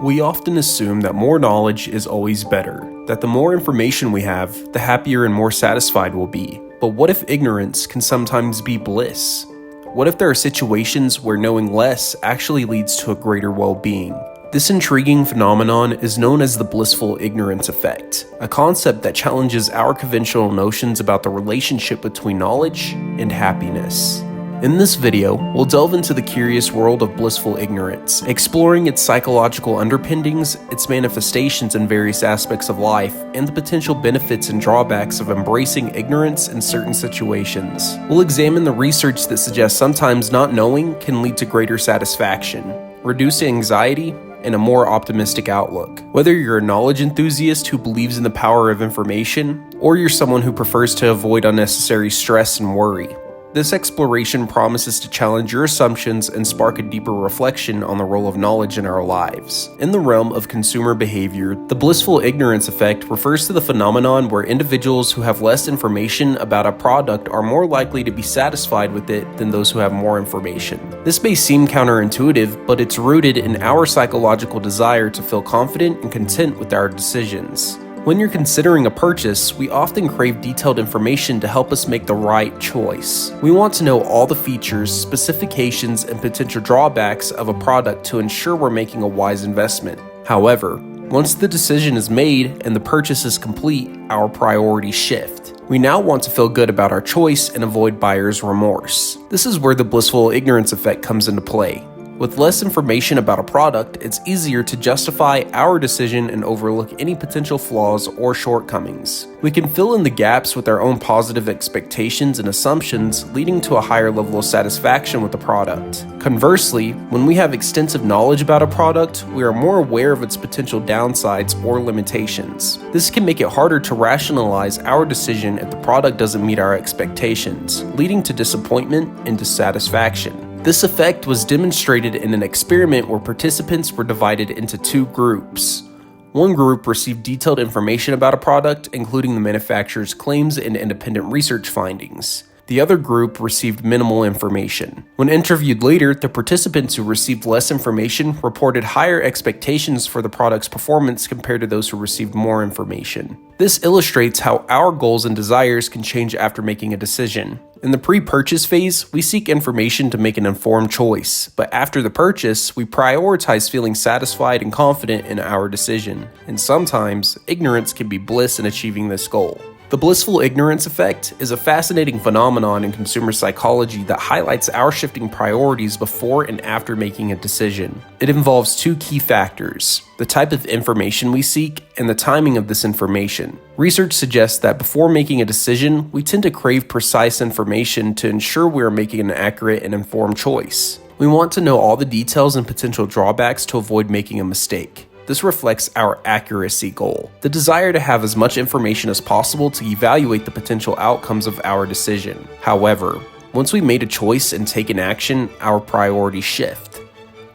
We often assume that more knowledge is always better, that the more information we have, the happier and more satisfied we'll be. But what if ignorance can sometimes be bliss? What if there are situations where knowing less actually leads to a greater well-being? This intriguing phenomenon is known as the Blissful Ignorance Effect, a concept that challenges our conventional notions about the relationship between knowledge and happiness. In this video, we'll delve into the curious world of blissful ignorance, exploring its psychological underpinnings, its manifestations in various aspects of life, and the potential benefits and drawbacks of embracing ignorance in certain situations. We'll examine the research that suggests sometimes not knowing can lead to greater satisfaction, reduce anxiety, and a more optimistic outlook. Whether you're a knowledge enthusiast who believes in the power of information, or you're someone who prefers to avoid unnecessary stress and worry, this exploration promises to challenge your assumptions and spark a deeper reflection on the role of knowledge in our lives. In the realm of consumer behavior, the blissful ignorance effect refers to the phenomenon where individuals who have less information about a product are more likely to be satisfied with it than those who have more information. This may seem counterintuitive, but it's rooted in our psychological desire to feel confident and content with our decisions. When you're considering a purchase, we often crave detailed information to help us make the right choice. We want to know all the features, specifications, and potential drawbacks of a product to ensure we're making a wise investment. However, once the decision is made and the purchase is complete, our priorities shift. We now want to feel good about our choice and avoid buyer's remorse. This is where the blissful ignorance effect comes into play. With less information about a product, it's easier to justify our decision and overlook any potential flaws or shortcomings. We can fill in the gaps with our own positive expectations and assumptions, leading to a higher level of satisfaction with the product. Conversely, when we have extensive knowledge about a product, we are more aware of its potential downsides or limitations. This can make it harder to rationalize our decision if the product doesn't meet our expectations, leading to disappointment and dissatisfaction. This effect was demonstrated in an experiment where participants were divided into two groups. One group received detailed information about a product, including the manufacturer's claims and independent research findings. The other group received minimal information. When interviewed later, the participants who received less information reported higher expectations for the product's performance compared to those who received more information. This illustrates how our goals and desires can change after making a decision. In the pre-purchase phase, we seek information to make an informed choice, but after the purchase, we prioritize feeling satisfied and confident in our decision. And sometimes, ignorance can be bliss in achieving this goal. The blissful ignorance effect is a fascinating phenomenon in consumer psychology that highlights our shifting priorities before and after making a decision. It involves two key factors: the type of information we seek and the timing of this information. Research suggests that before making a decision, we tend to crave precise information to ensure we are making an accurate and informed choice. We want to know all the details and potential drawbacks to avoid making a mistake. This reflects our accuracy goal, the desire to have as much information as possible to evaluate the potential outcomes of our decision. However, once we made a choice and taken action, our priorities shift.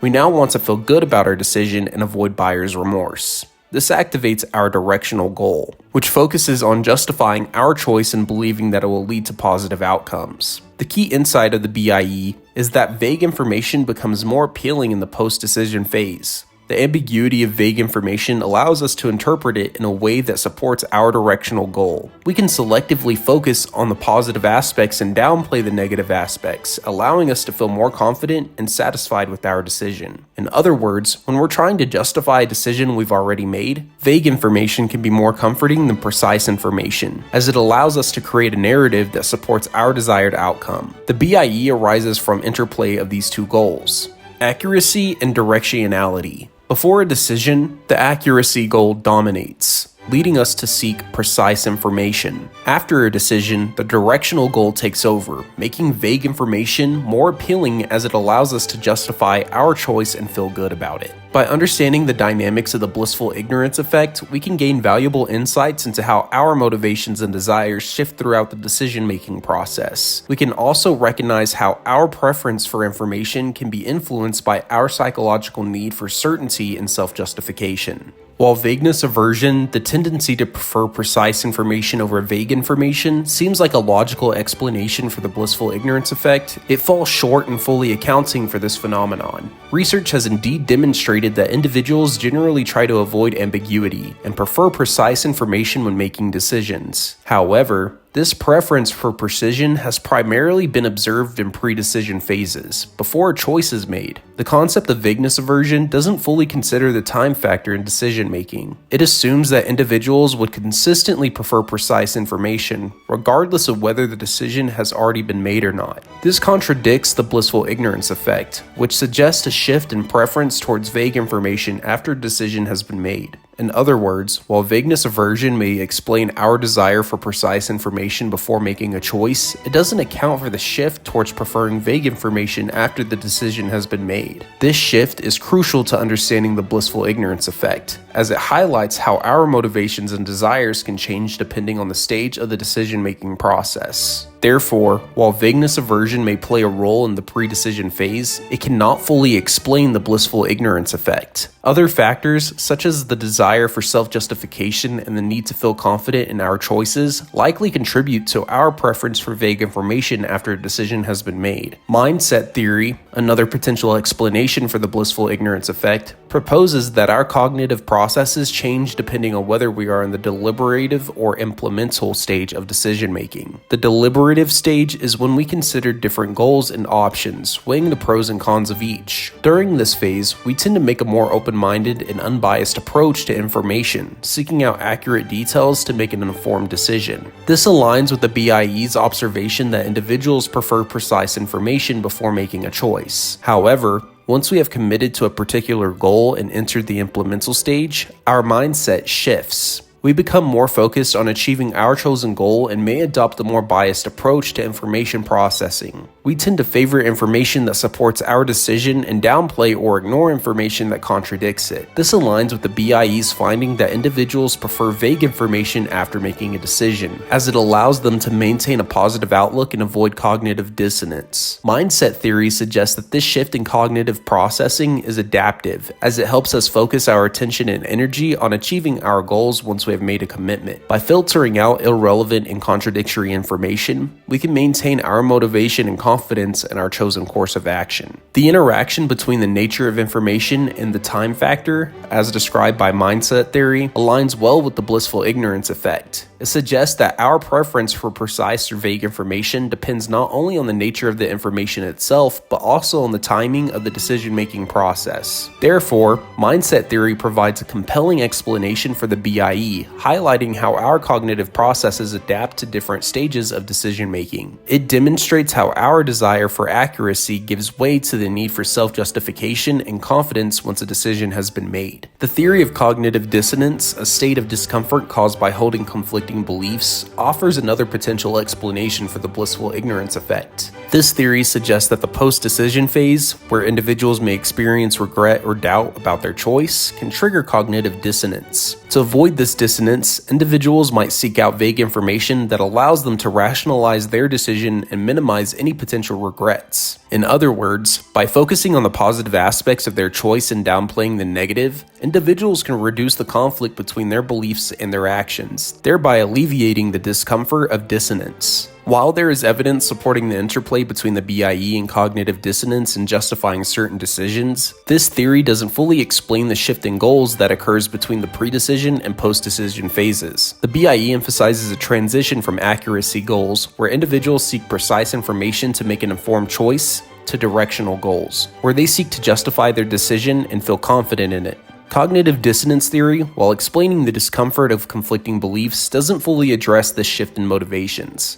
We now want to feel good about our decision and avoid buyer's remorse. This activates our directional goal, which focuses on justifying our choice and believing that it will lead to positive outcomes. The key insight of the BIE is that vague information becomes more appealing in the post-decision phase. The ambiguity of vague information allows us to interpret it in a way that supports our directional goal. We can selectively focus on the positive aspects and downplay the negative aspects, allowing us to feel more confident and satisfied with our decision. In other words, when we're trying to justify a decision we've already made, vague information can be more comforting than precise information, as it allows us to create a narrative that supports our desired outcome. The BIE arises from interplay of these two goals: accuracy and directionality. Before a decision, the accuracy goal dominates, leading us to seek precise information. After a decision, the directional goal takes over, making vague information more appealing as it allows us to justify our choice and feel good about it. By understanding the dynamics of the blissful ignorance effect, we can gain valuable insights into how our motivations and desires shift throughout the decision-making process. We can also recognize how our preference for information can be influenced by our psychological need for certainty and self-justification. While vagueness aversion, the tendency to prefer precise information over vague information, seems like a logical explanation for the blissful ignorance effect, it falls short in fully accounting for this phenomenon. Research has indeed demonstrated that individuals generally try to avoid ambiguity and prefer precise information when making decisions. However, this preference for precision has primarily been observed in pre-decision phases, before a choice is made. The concept of vagueness aversion doesn't fully consider the time factor in decision making. It assumes that individuals would consistently prefer precise information, regardless of whether the decision has already been made or not. This contradicts the blissful ignorance effect, which suggests a shift in preference towards vague information after a decision has been made. In other words, while vagueness aversion may explain our desire for precise information before making a choice, it doesn't account for the shift towards preferring vague information after the decision has been made. This shift is crucial to understanding the blissful ignorance effect, as it highlights how our motivations and desires can change depending on the stage of the decision-making process. Therefore, while vagueness aversion may play a role in the pre-decision phase, it cannot fully explain the blissful ignorance effect. Other factors, such as the desire for self-justification and the need to feel confident in our choices, likely contribute to our preference for vague information after a decision has been made. Mindset theory, another potential explanation for the blissful ignorance effect, proposes that our cognitive processes change depending on whether we are in the deliberative or implemental stage of decision-making. The deliberative stage is when we consider different goals and options, weighing the pros and cons of each. During this phase, we tend to make a more open-minded and unbiased approach to information, seeking out accurate details to make an informed decision. This aligns with the BIE's observation that individuals prefer precise information before making a choice. However, once we have committed to a particular goal and entered the implemental stage, our mindset shifts. We become more focused on achieving our chosen goal and may adopt a more biased approach to information processing. We tend to favor information that supports our decision and downplay or ignore information that contradicts it. This aligns with the BIE's finding that individuals prefer vague information after making a decision, as it allows them to maintain a positive outlook and avoid cognitive dissonance. Mindset theory suggests that this shift in cognitive processing is adaptive, as it helps us focus our attention and energy on achieving our goals once we have made a commitment. By filtering out irrelevant and contradictory information, we can maintain our motivation and confidence in our chosen course of action. The interaction between the nature of information and the time factor, as described by mindset theory, aligns well with the blissful ignorance effect. It suggests that our preference for precise or vague information depends not only on the nature of the information itself, but also on the timing of the decision-making process. Therefore, mindset theory provides a compelling explanation for the BIE, highlighting how our cognitive processes adapt to different stages of decision-making. It demonstrates how our desire for accuracy gives way to the need for self-justification and confidence once a decision has been made. The theory of cognitive dissonance, a state of discomfort caused by holding conflicting beliefs, offers another potential explanation for the blissful ignorance effect. This theory suggests that the post-decision phase, where individuals may experience regret or doubt about their choice, can trigger cognitive dissonance. To avoid this dissonance, individuals might seek out vague information that allows them to rationalize their decision and minimize any potential regrets. In other words, by focusing on the positive aspects of their choice and downplaying the negative, individuals can reduce the conflict between their beliefs and their actions, thereby alleviating the discomfort of dissonance. While there is evidence supporting the interplay between the BIE and cognitive dissonance in justifying certain decisions, this theory doesn't fully explain the shift in goals that occurs between the pre-decision and post-decision phases. The BIE emphasizes a transition from accuracy goals, where individuals seek precise information to make an informed choice, to directional goals, where they seek to justify their decision and feel confident in it. Cognitive dissonance theory, while explaining the discomfort of conflicting beliefs, doesn't fully address this shift in motivations.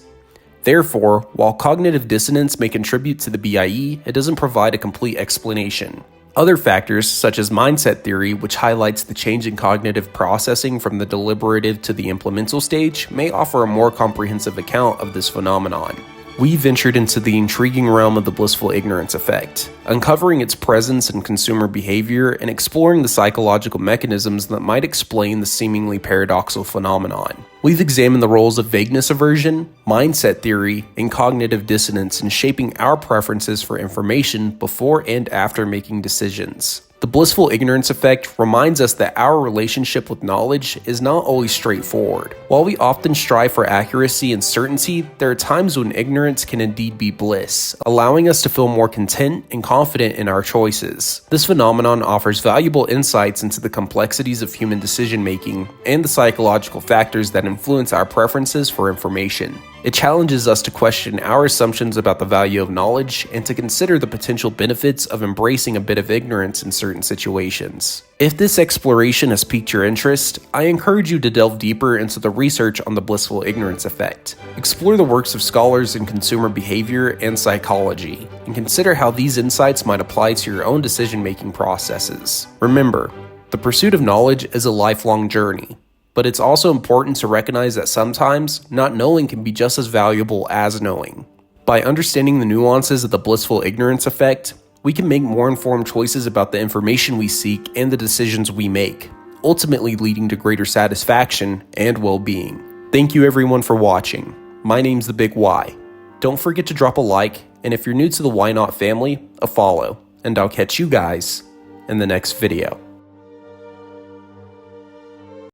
Therefore, while cognitive dissonance may contribute to the BIE, it doesn't provide a complete explanation. Other factors, such as mindset theory, which highlights the change in cognitive processing from the deliberative to the implemental stage, may offer a more comprehensive account of this phenomenon. We ventured into the intriguing realm of the blissful ignorance effect, uncovering its presence in consumer behavior and exploring the psychological mechanisms that might explain the seemingly paradoxical phenomenon. We've examined the roles of vagueness aversion, mindset theory, and cognitive dissonance in shaping our preferences for information before and after making decisions. The blissful ignorance effect reminds us that our relationship with knowledge is not always straightforward. While we often strive for accuracy and certainty, there are times when ignorance can indeed be bliss, allowing us to feel more content and confident in our choices. This phenomenon offers valuable insights into the complexities of human decision-making and the psychological factors that influence our preferences for information. It challenges us to question our assumptions about the value of knowledge and to consider the potential benefits of embracing a bit of ignorance in certain situations. If this exploration has piqued your interest, I encourage you to delve deeper into the research on the blissful ignorance effect. Explore the works of scholars in consumer behavior and psychology, and consider how these insights might apply to your own decision-making processes. Remember, the pursuit of knowledge is a lifelong journey. But it's also important to recognize that sometimes not knowing can be just as valuable as knowing. By understanding the nuances of the blissful ignorance effect, we can make more informed choices about the information we seek and the decisions we make, ultimately leading to greater satisfaction and well-being. Thank you everyone for watching. My name's the Big Y. Don't forget to drop a like, and if you're new to the Why Not family, a follow, and I'll catch you guys in the next video.